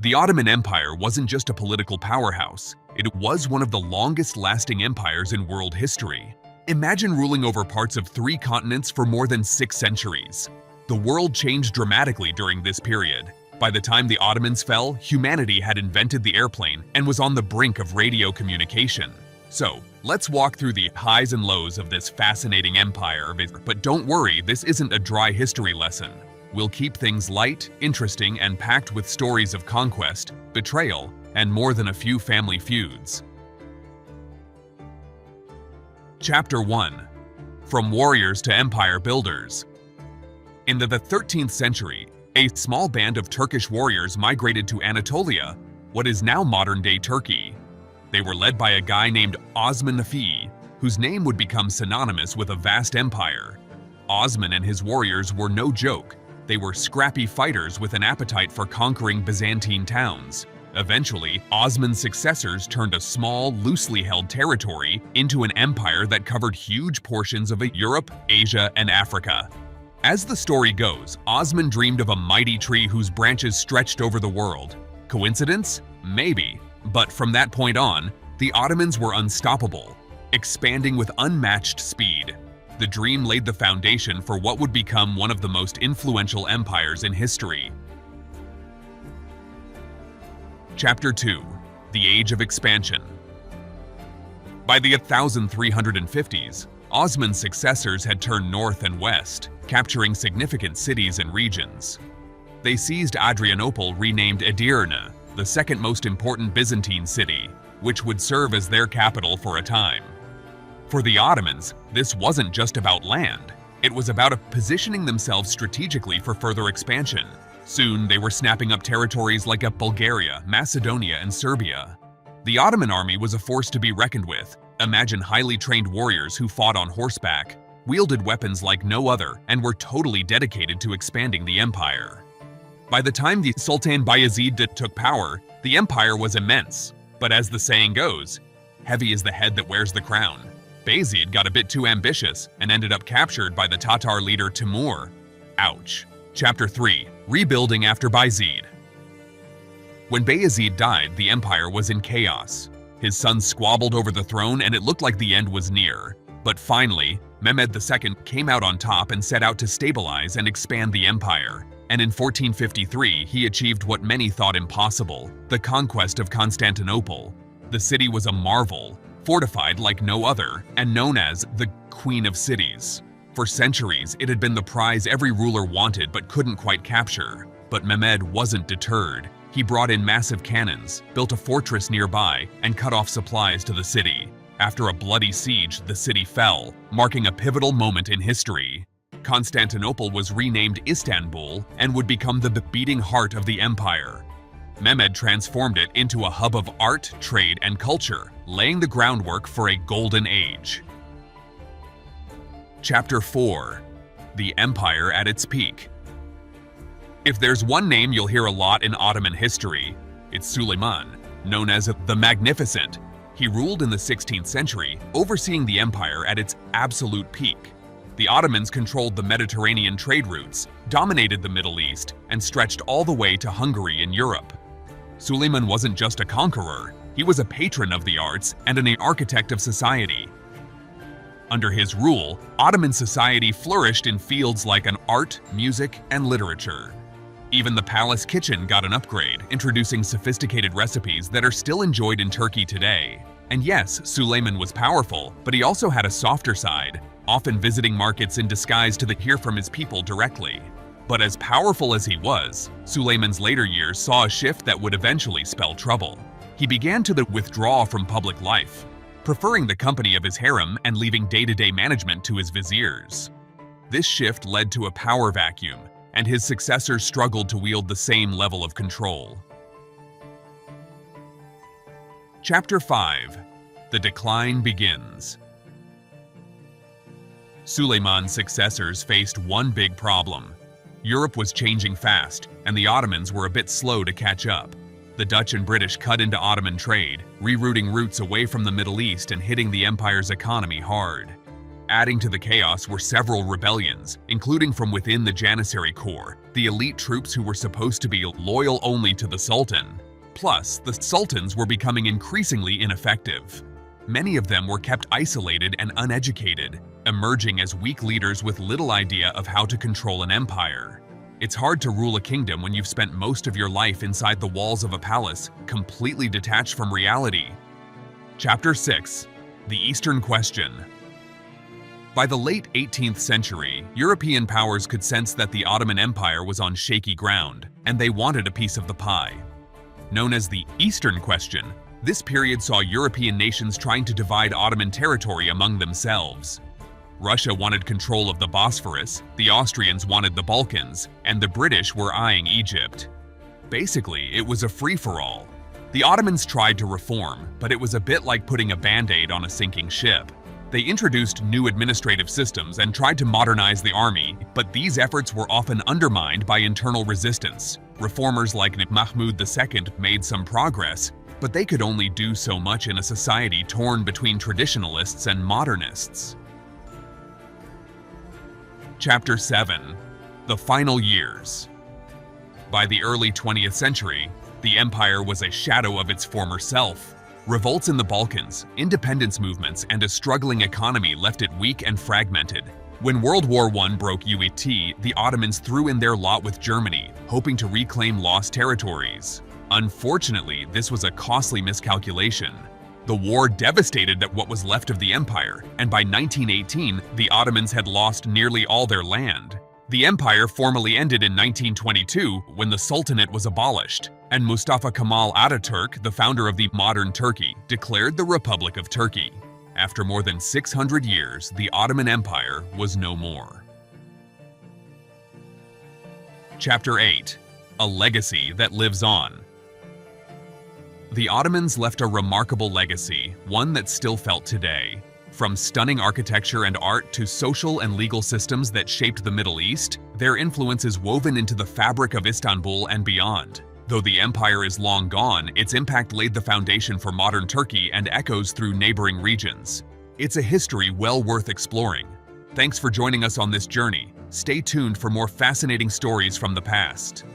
The Ottoman Empire wasn't just a political powerhouse, it was one of the longest-lasting empires in world history. Imagine ruling over parts of 3 continents for more than 6 centuries. The world changed dramatically during this period. By the time the Ottomans fell, humanity had invented the airplane and was on the brink of radio communication. So, let's walk through the highs and lows of this fascinating empire. But don't worry, this isn't a dry history lesson. We'll keep things light, interesting, and packed with stories of conquest, betrayal, and more than a few family feuds. Chapter 1. From Warriors to Empire Builders. In the 13th century, a small band of Turkish warriors migrated to Anatolia, what is now modern-day Turkey. They were led by a guy named Osman Nafi, whose name would become synonymous with a vast empire. Osman and his warriors were no joke. They were scrappy fighters with an appetite for conquering Byzantine towns. Eventually, Osman's successors turned a small, loosely held territory into an empire that covered huge portions of Europe, Asia, and Africa. As the story goes, Osman dreamed of a mighty tree whose branches stretched over the world. Coincidence? Maybe. But from that point on, the Ottomans were unstoppable, expanding with unmatched speed. The dream laid the foundation for what would become one of the most influential empires in history. Chapter 2. The Age of Expansion. By the 1350s, Osman's successors had turned north and west, capturing significant cities and regions. They seized Adrianople, renamed Edirne, the second most important Byzantine city, which would serve as their capital for a time. For the Ottomans, this wasn't just about land. It was about positioning themselves strategically for further expansion. Soon, they were snapping up territories like Bulgaria, Macedonia, and Serbia. The Ottoman army was a force to be reckoned with. Imagine highly trained warriors who fought on horseback, wielded weapons like no other, and were totally dedicated to expanding the empire. By the time the Sultan Bayezid took power, the empire was immense. But as the saying goes, heavy is the head that wears the crown. Bayezid got a bit too ambitious and ended up captured by the Tatar leader Timur. Ouch. Chapter 3. Rebuilding after Bayezid. When Bayezid died, the empire was in chaos. His sons squabbled over the throne and it looked like the end was near. But finally, Mehmed II came out on top and set out to stabilize and expand the empire. And in 1453, he achieved what many thought impossible, the conquest of Constantinople. The city was a marvel, fortified like no other, and known as the Queen of Cities. For centuries, it had been the prize every ruler wanted but couldn't quite capture. But Mehmed wasn't deterred. He brought in massive cannons, built a fortress nearby, and cut off supplies to the city. After a bloody siege, the city fell, marking a pivotal moment in history. Constantinople was renamed Istanbul and would become the beating heart of the empire. Mehmed transformed it into a hub of art, trade, and culture, laying the groundwork for a golden age. Chapter 4. The Empire at its Peak. If there's one name you'll hear a lot in Ottoman history, it's Suleiman, known as the Magnificent. He ruled in the 16th century, overseeing the empire at its absolute peak. The Ottomans controlled the Mediterranean trade routes, dominated the Middle East, and stretched all the way to Hungary in Europe. Suleiman wasn't just a conqueror, he was a patron of the arts and an architect of society. Under his rule, Ottoman society flourished in fields like art, music, and literature. Even the palace kitchen got an upgrade, introducing sophisticated recipes that are still enjoyed in Turkey today. And yes, Suleiman was powerful, but he also had a softer side, often visiting markets in disguise to hear from his people directly. But as powerful as he was, Suleiman's later years saw a shift that would eventually spell trouble. He began to withdraw from public life, preferring the company of his harem and leaving day-to-day management to his viziers. This shift led to a power vacuum, and his successors struggled to wield the same level of control. Chapter 5. The Decline Begins. Suleiman's successors faced one big problem. Europe was changing fast, and the Ottomans were a bit slow to catch up. The Dutch and British cut into Ottoman trade, rerouting routes away from the Middle East and hitting the empire's economy hard. Adding to the chaos were several rebellions, including from within the Janissary Corps, the elite troops who were supposed to be loyal only to the Sultan. Plus, the sultans were becoming increasingly ineffective. Many of them were kept isolated and uneducated, emerging as weak leaders with little idea of how to control an empire. It's hard to rule a kingdom when you've spent most of your life inside the walls of a palace, completely detached from reality. Chapter 6. The Eastern Question. By the late 18th century, European powers could sense that the Ottoman Empire was on shaky ground, and they wanted a piece of the pie. Known as the Eastern Question, this period saw European nations trying to divide Ottoman territory among themselves. Russia wanted control of the Bosphorus, the Austrians wanted the Balkans, and the British were eyeing Egypt. Basically, it was a free-for-all. The Ottomans tried to reform, but it was a bit like putting a band-aid on a sinking ship. They introduced new administrative systems and tried to modernize the army, but these efforts were often undermined by internal resistance. Reformers like Mahmud II made some progress, but they could only do so much in a society torn between traditionalists and modernists. Chapter 7. The Final Years. By the early 20th century, the empire was a shadow of its former self. Revolts in the Balkans, independence movements, and a struggling economy left it weak and fragmented. When World War I broke out, the Ottomans threw in their lot with Germany, hoping to reclaim lost territories. Unfortunately, this was a costly miscalculation. The war devastated what was left of the empire, and by 1918, the Ottomans had lost nearly all their land. The empire formally ended in 1922 when the Sultanate was abolished, and Mustafa Kemal Ataturk, the founder of the modern Turkey, declared the Republic of Turkey. After more than 600 years, the Ottoman Empire was no more. Chapter 8. A Legacy that Lives On. The Ottomans left a remarkable legacy, one that's still felt today. From stunning architecture and art to social and legal systems that shaped the Middle East, their influence is woven into the fabric of Istanbul and beyond. Though the empire is long gone, its impact laid the foundation for modern Turkey and echoes through neighboring regions. It's a history well worth exploring. Thanks for joining us on this journey. Stay tuned for more fascinating stories from the past.